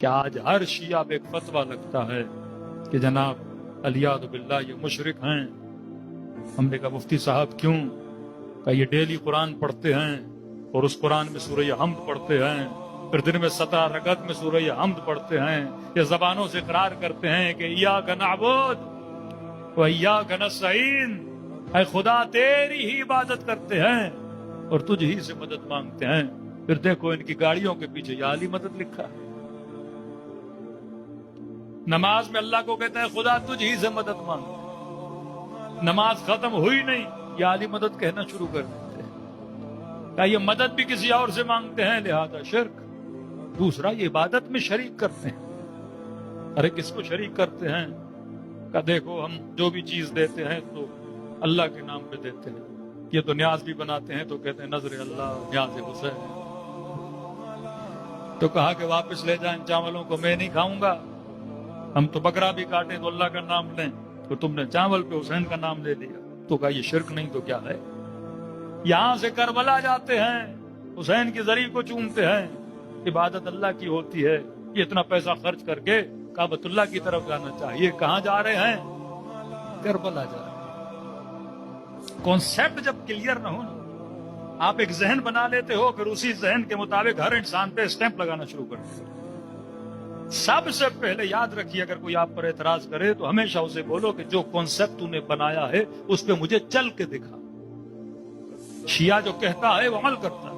کہ آج ہر شیعہ پہ ایک فتویٰ لگتا ہے کہ جناب الیاذ باللہ یہ مشرک ہیں. ہم نے کہا مفتی صاحب کیوں؟ کہ یہ ڈیلی قرآن پڑھتے ہیں اور اس قرآن میں سورہ حمد پڑھتے ہیں، پھر دن میں 17 رکعت میں سورہ حمد پڑھتے ہیں، یہ زبانوں سے اقرار کرتے ہیں کہ ایاک نعبد و ایاک نستعین، اے خدا تیری ہی عبادت کرتے ہیں اور تجھ ہی سے مدد مانگتے ہیں. پھر دیکھو ان کی گاڑیوں کے پیچھے یا علی مدد لکھا ہے. نماز میں اللہ کو کہتا ہے خدا تجھ ہی سے مدد مانگتے ہیں. نماز ختم ہوئی نہیں یا علی مدد کہنا شروع کر دیتے ہیں. کہا یہ مدد بھی کسی اور سے مانگتے ہیں لہذا شرک. دوسرا یہ عبادت میں شریک کرتے ہیں. ارے کس کو شریک کرتے ہیں؟ کہ دیکھو ہم جو بھی چیز دیتے ہیں تو اللہ کے نام پہ دیتے ہیں. یہ تو نیاز بھی بناتے ہیں تو کہتے ہیں نظر اللہ نیاز حسین. تو کہا کہ واپس لے جائیں چاولوں کو، میں نہیں کھاؤں گا. ہم تو بکرا بھی کاٹیں تو اللہ کا نام لیں، تو تم نے چاول پہ حسین کا نام لے لیا. تو کہا یہ شرک نہیں تو کیا ہے؟ یہاں سے کربلا جاتے ہیں، حسین کی زری کو چومتے ہیں، عبادت اللہ کی ہوتی ہے. یہ اتنا پیسہ خرچ کر کے کعبۃ اللہ کی طرف جانا چاہیے. کہاں جا رہے ہیں؟ کربلا جا رہے ہیں. کانسیپٹ جب کلیئر نہ ہو نا، آپ ایک ذہن بنا لیتے ہو، پھر اسی ذہن کے مطابق ہر انسان پہ اسٹیمپ لگانا شروع کر دیتے. سب سے پہلے یاد رکھیے اگر کوئی آپ پر اعتراض کرے تو ہمیشہ اسے بولو کہ جو کانسیپٹ تو نے بنایا ہے اس پہ مجھے چل کے دکھا. شیعہ جو کہتا ہے وہ عمل کرتا ہے.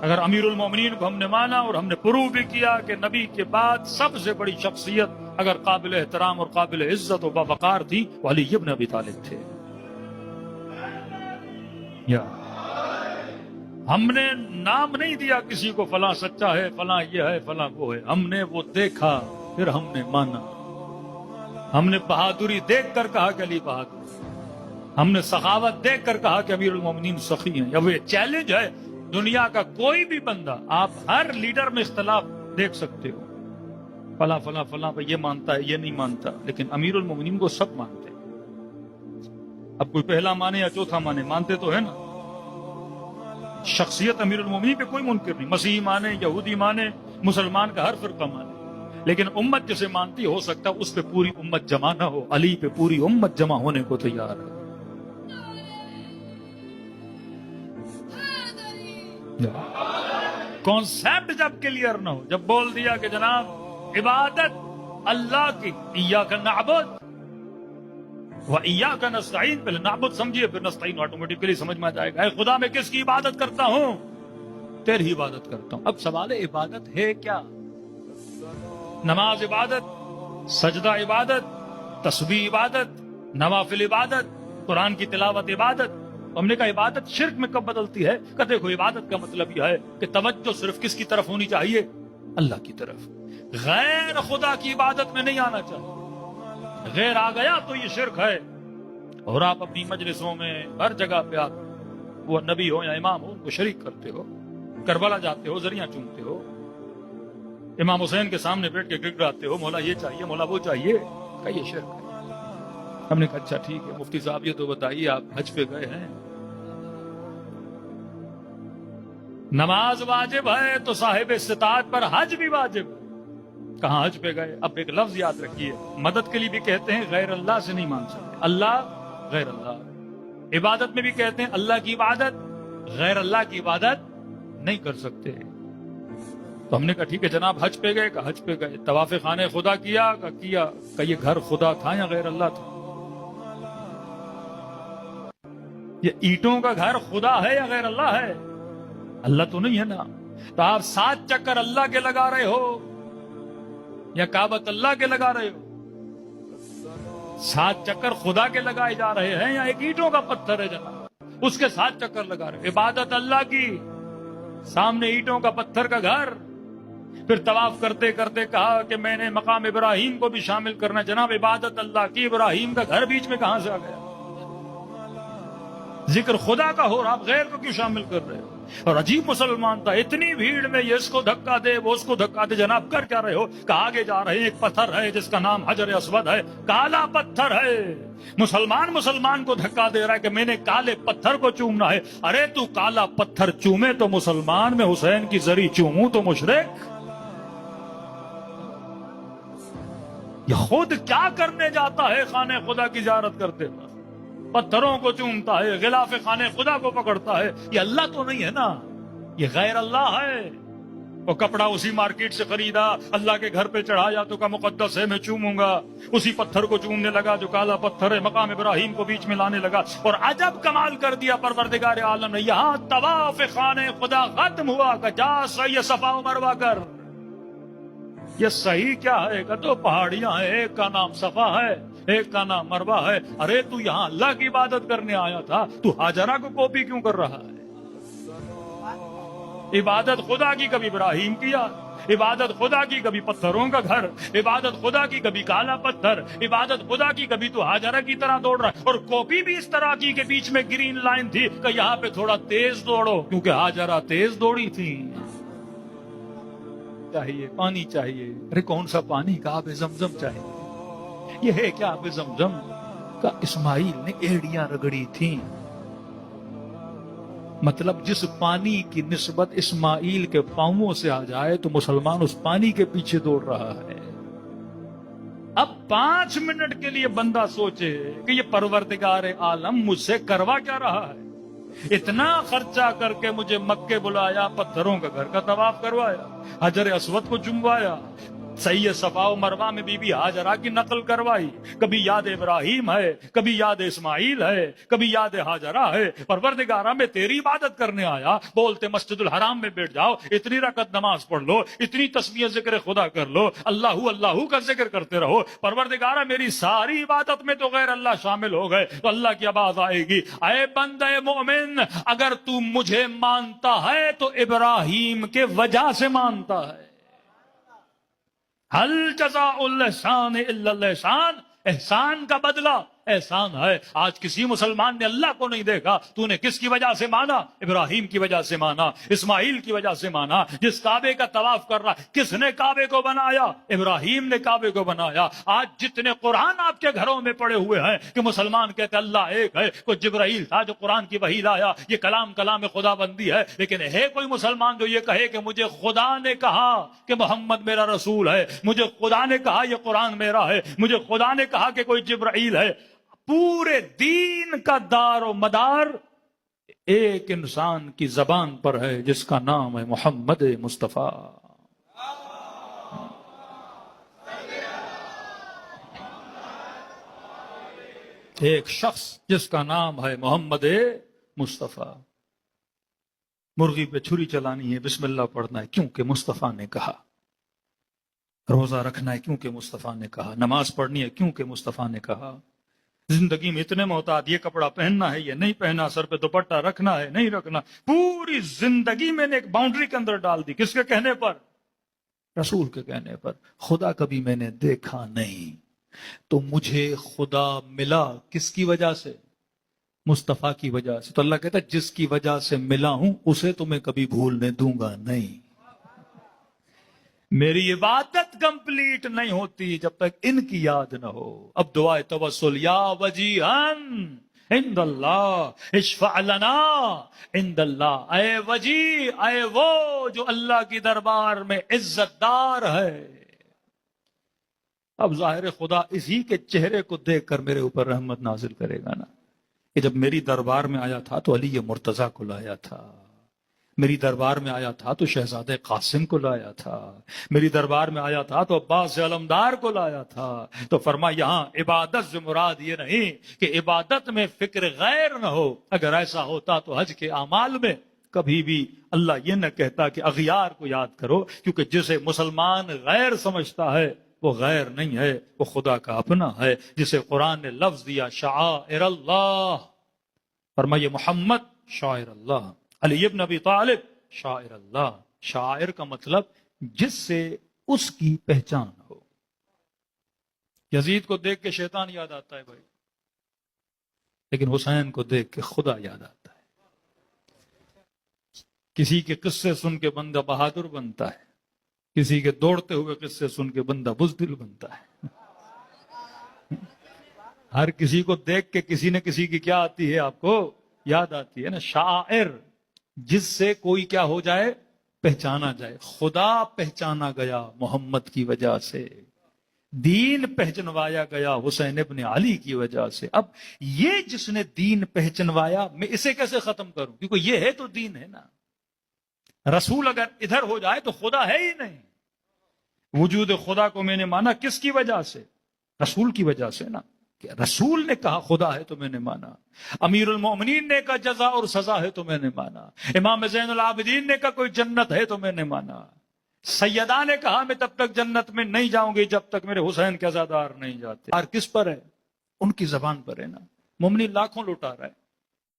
اگر امیر المومنین کو ہم نے مانا اور ہم نے پروو بھی کیا کہ نبی کے بعد سب سے بڑی شخصیت اگر قابل احترام اور قابل عزت و باوقار تھی وہ علی ابن ابی طالب تھے. ہم نے نام نہیں دیا کسی کو فلاں سچا ہے، فلاں یہ ہے، فلاں وہ ہے. ہم نے وہ دیکھا پھر ہم نے مانا. ہم نے بہادری دیکھ کر کہا کہ علی بہادر. ہم نے سخاوت دیکھ کر کہا کہ امیر المومنین سخی ہیں. اب یہ چیلنج ہے دنیا کا کوئی بھی بندہ، آپ ہر لیڈر میں اختلاف دیکھ سکتے ہو، فلاں فلاں فلاں یہ مانتا ہے یہ نہیں مانتا، لیکن امیر المومنین کو سب مانتے ہیں. اب کوئی پہلا مانے یا چوتھا مانے، مانتے تو ہے نا. شخصیت امیر المومنین پہ کوئی منکر نہیں. مسیحی مانے، یہودی مانے، مسلمان کا ہر فرقہ مانے، لیکن امت جسے مانتی ہو سکتا اس پہ پوری امت جمع نہ ہو. علی پہ پوری امت جمع ہونے کو تیار ہے. کانسیپٹ جب کلیئر نہ ہو، جب بول دیا کہ جناب عبادت اللہ کی، ایاک نعبد و ایاک نستعین، پہلے نعبد سمجھیے پھر نستعین آٹومیٹکلی سمجھ میں آ جائے گا. اے خدا میں کس کی عبادت کرتا ہوں؟ تیری عبادت کرتا ہوں. اب سوال ہے عبادت ہے کیا؟ نماز عبادت، سجدہ عبادت، تسبیح عبادت، نوافل عبادت، قرآن کی تلاوت عبادت. ہم نے کہا عبادت شرک میں کب بدلتی ہے؟ کہ دیکھو عبادت کا مطلب یہ ہے کہ توجہ صرف کس کی طرف ہونی چاہیے؟ اللہ کی طرف. غیر خدا کی عبادت میں نہیں آنا چاہیے. غیر آ گیا تو یہ شرک ہے. اور آپ اپنی مجلسوں میں ہر جگہ پہ آپ وہ نبی ہو یا امام ہو ان کو شریک کرتے ہو. کربلا جاتے ہو، زریاں چومتے ہو، امام حسین کے سامنے بیٹھ کے گڑگڑاتے ہو مولا یہ چاہیے مولا وہ چاہیے. کہ یہ شرک ہے. ہم نے کہا اچھا ٹھیک ہے مفتی صاحب یہ تو بتائیے آپ حج پہ گئے ہیں، نماز واجب ہے تو صاحب استطاعت پر حج بھی واجب ہے. کہاں حج پہ گئے؟ اب ایک لفظ یاد رکھیے، مدد کے لیے بھی کہتے ہیں غیر اللہ سے نہیں مانگ سکتے، اللہ غیر اللہ. عبادت میں بھی کہتے ہیں اللہ کی عبادت، غیر اللہ کی عبادت نہیں کر سکتے. تو ہم نے کہا ٹھیک ہے جناب حج پہ گئے؟ کہ حج پہ گئے. طواف خانہ خدا کیا؟ کہ یہ گھر خدا تھا یا غیر اللہ تھا؟ یہ اینٹوں کا گھر خدا ہے یا غیر اللہ ہے؟ اللہ تو نہیں ہے نا. تو آپ 7 چکر اللہ کے لگا رہے ہو یا کعبۃ اللہ کے لگا رہے ہو؟ 7 چکر خدا کے لگائے جا رہے ہیں یا ایک اینٹوں کا پتھر ہے جناب اس کے 7 چکر لگا رہے. عبادت اللہ کی، سامنے اینٹوں کا پتھر کا گھر. پھر طواف کرتے کرتے کہا کہ میں نے مقام ابراہیم کو بھی شامل کرنا. جناب عبادت اللہ کی، ابراہیم کا گھر بیچ میں کہاں سے آ گیا؟ ذکر خدا کا ہو رہا، آپ غیر کو کیوں شامل کر رہے ہو؟ اور عجیب مسلمان تھا، اتنی بھیڑ میں یہ اس کو دھکا دے وہ اس کو دھکا دے. جناب کر کیا رہے ہو؟ کہ آگے جا رہے ہیں، ایک پتھر ہے جس کا نام حجر اسود ہے، کالا پتھر ہے. مسلمان کو دھکا دے رہا ہے کہ میں نے کالے پتھر کو چومنا ہے. ارے تو کالا پتھر چومے تو مسلمان، میں حسین کی زری چوموں تو مشرک. یہ خود کیا کرنے جاتا ہے خانے خدا کی زیارت کرتے وقت؟ پتھروں کو چومتا ہے، غلاف خانے خدا کو پکڑتا ہے. یہ اللہ تو نہیں ہے نا، یہ غیر اللہ ہے. وہ کپڑا اسی مارکیٹ سے خریدا، اللہ کے گھر پہ چڑھایا تو کا مقدس ہے میں چوموں گا. اسی پتھر کو چومنے لگا جو کالا پتھر ہے، مقام ابراہیم کو بیچ میں لانے لگا. اور عجب کمال کر دیا پروردگار عالم نے، یہاں طواف خانے خدا ختم ہوا کہ جا صحیح صفا و مروہ کر. یہ صحیح کیا ہے کہ تو پہاڑیاں ہیں، ایک کا نام صفا ہے ایک کا نام مروہ ہے. ارے تو یہاں اللہ کی عبادت کرنے آیا تھا، تو ہاجرہ کو کاپی کیوں کر رہا ہے؟ عبادت خدا کی کبھی ابراہیم کیا، عبادت خدا کی کبھی پتھروں کا گھر، عبادت خدا کی کبھی کالا پتھر، عبادت خدا کی کبھی تو ہاجرہ کی طرح دوڑ رہا ہے. اور کاپی بھی اس طرح کی کہ بیچ میں گرین لائن تھی کہ یہاں پہ تھوڑا تیز دوڑو، کیونکہ ہاجرہ تیز دوڑی تھی. چاہیے پانی چاہیے، ارے کون سا پانی؟ کا آب زمزم چاہیے. یہ ہے کیا آب زمزم کا؟ اسماعیل نے ایڑیاں رگڑی تھیں. مطلب جس پانی کی نسبت اسماعیل کے پاؤں سے آ جائے تو مسلمان اس پانی کے پیچھے دوڑ رہا ہے. اب 5 منٹ کے لیے بندہ سوچے کہ یہ پروردگار عالم مجھ سے کروا کیا رہا ہے؟ اتنا خرچہ کر کے مجھے مکے بلایا، پتھروں کا گھر کا طواف کروایا، حجر اسود کو چموایا، صحیح صفا و مروہ میں بی بی ہاجرہ کی نقل کروائی. کبھی یاد ابراہیم ہے، کبھی یاد اسماعیل ہے، کبھی یاد ہاجرہ ہے. پروردگارہ میں تیری عبادت کرنے آیا، بولتے مسجد الحرام میں بیٹھ جاؤ، اتنی رکعت نماز پڑھ لو، اتنی تسبیح ذکر خدا کر لو، اللہ اللہ کا ذکر کرتے رہو. پروردگارہ میری ساری عبادت میں تو غیر اللہ شامل ہو گئے، تو اللہ کی آواز آئے گی، اے بندے مومن، اگر تو مجھے مانتا ہے تو ابراہیم کے وجہ سے مانتا ہے. حل جزاء الاحسان الا الاحسان، احسان کا بدلہ احسان ہے. آج کسی مسلمان نے اللہ کو نہیں دیکھا. تو نے کس کی وجہ سے مانا؟ ابراہیم کی وجہ سے مانا، اسماعیل کی وجہ سے مانا. جس کعبے کا طواف کر رہا، کس نے کعبے کو بنایا؟ ابراہیم نے کعبے کو بنایا. آج جتنے قرآن آپ کے گھروں میں پڑے ہوئے ہیں کہ مسلمان کہتے اللہ ایک ہے، کوئی جبرائیل تھا جو قرآن کی وحی لایا، یہ کلام خدا بندی ہے. لیکن ہے کوئی مسلمان جو یہ کہے کہ مجھے خدا نے کہا کہ محمد میرا رسول ہے، مجھے خدا نے کہا یہ قرآن میرا ہے، مجھے خدا نے کہا کہ کوئی جبرائیل ہے؟ پورے دین کا دار و مدار ایک انسان کی زبان پر ہے جس کا نام ہے محمد مصطفیٰ. ایک شخص جس کا نام ہے محمد مصطفیٰ. مرغی پہ چھری چلانی ہے، بسم اللہ پڑھنا ہے کیونکہ مصطفیٰ نے کہا. روزہ رکھنا ہے کیونکہ مصطفیٰ نے کہا. نماز پڑھنی ہے کیونکہ مصطفیٰ نے کہا. زندگی میں اتنے محتاط، یہ کپڑا پہننا ہے یہ نہیں پہننا، سر پہ دوپٹہ رکھنا ہے نہیں رکھنا. پوری زندگی میں نے ایک باؤنڈری کے اندر ڈال دی. کس کے کہنے پر؟ رسول کے کہنے پر. خدا کبھی میں نے دیکھا نہیں، تو مجھے خدا ملا کس کی وجہ سے؟ مصطفیٰ کی وجہ سے. تو اللہ کہتا ہے جس کی وجہ سے ملا ہوں اسے تو میں کبھی بھولنے دوں گا نہیں. میری عبادت کمپلیٹ نہیں ہوتی جب تک ان کی یاد نہ ہو. اب دعائے توسل، یا وجیہن عند اللہ اشفع لنا عند اللہ. اے وجی، اے وہ جو اللہ کی دربار میں عزت دار ہے. اب ظاہر خدا اسی کے چہرے کو دیکھ کر میرے اوپر رحمت نازل کرے گا نا، کہ جب میری دربار میں آیا تھا تو علی مرتضیٰ کو لایا تھا، میری دربار میں آیا تھا تو شہزادہ قاسم کو لایا تھا، میری دربار میں آیا تھا تو عباس علمدار کو لایا تھا. تو فرما یہاں عبادت سے مراد یہ نہیں کہ عبادت میں فکر غیر نہ ہو. اگر ایسا ہوتا تو حج کے اعمال میں کبھی بھی اللہ یہ نہ کہتا کہ اغیار کو یاد کرو، کیونکہ جسے مسلمان غیر سمجھتا ہے وہ غیر نہیں ہے، وہ خدا کا اپنا ہے. جسے قرآن نے لفظ دیا شعائر اللہ، فرمائیے محمد شاعر اللہ، علی ابن ابی طالب شاعر اللہ. شاعر کا مطلب جس سے اس کی پہچان ہو. یزید کو دیکھ کے شیطان یاد آتا ہے بھائی، لیکن حسین کو دیکھ کے خدا یاد آتا ہے. کسی کے قصے سن کے بندہ بہادر بنتا ہے، کسی کے دوڑتے ہوئے قصے سن کے بندہ بزدل بنتا ہے. ہر کسی کو دیکھ کے کسی نہ کسی کی کیا آتی ہے؟ آپ کو یاد آتی ہے نا. شاعر جس سے کوئی کیا ہو جائے؟ پہچانا جائے. خدا پہچانا گیا محمد کی وجہ سے. دین پہچنوایا گیا حسین ابن علی کی وجہ سے. اب یہ جس نے دین پہچنوایا میں اسے کیسے ختم کروں؟ کیونکہ یہ ہے تو دین ہے نا. رسول اگر ادھر ہو جائے تو خدا ہے ہی نہیں. وجود خدا کو میں نے مانا کس کی وجہ سے؟ رسول کی وجہ سے نا. کہ رسول نے کہا خدا ہے تو میں نے مانا. امیر المومنین نے کہا جزا اور سزا ہے تو میں نے مانا. امام زین العابدین نے کہا کوئی جنت ہے تو میں نے مانا. سیدہ نے کہا میں تب تک جنت میں نہیں جاؤں گی جب تک میرے حسین کے عزادار نہیں جاتے. اور کس پر ہے؟ ان کی زبان پر ہے نا. مومنین لاکھوں لوٹا رہا ہے.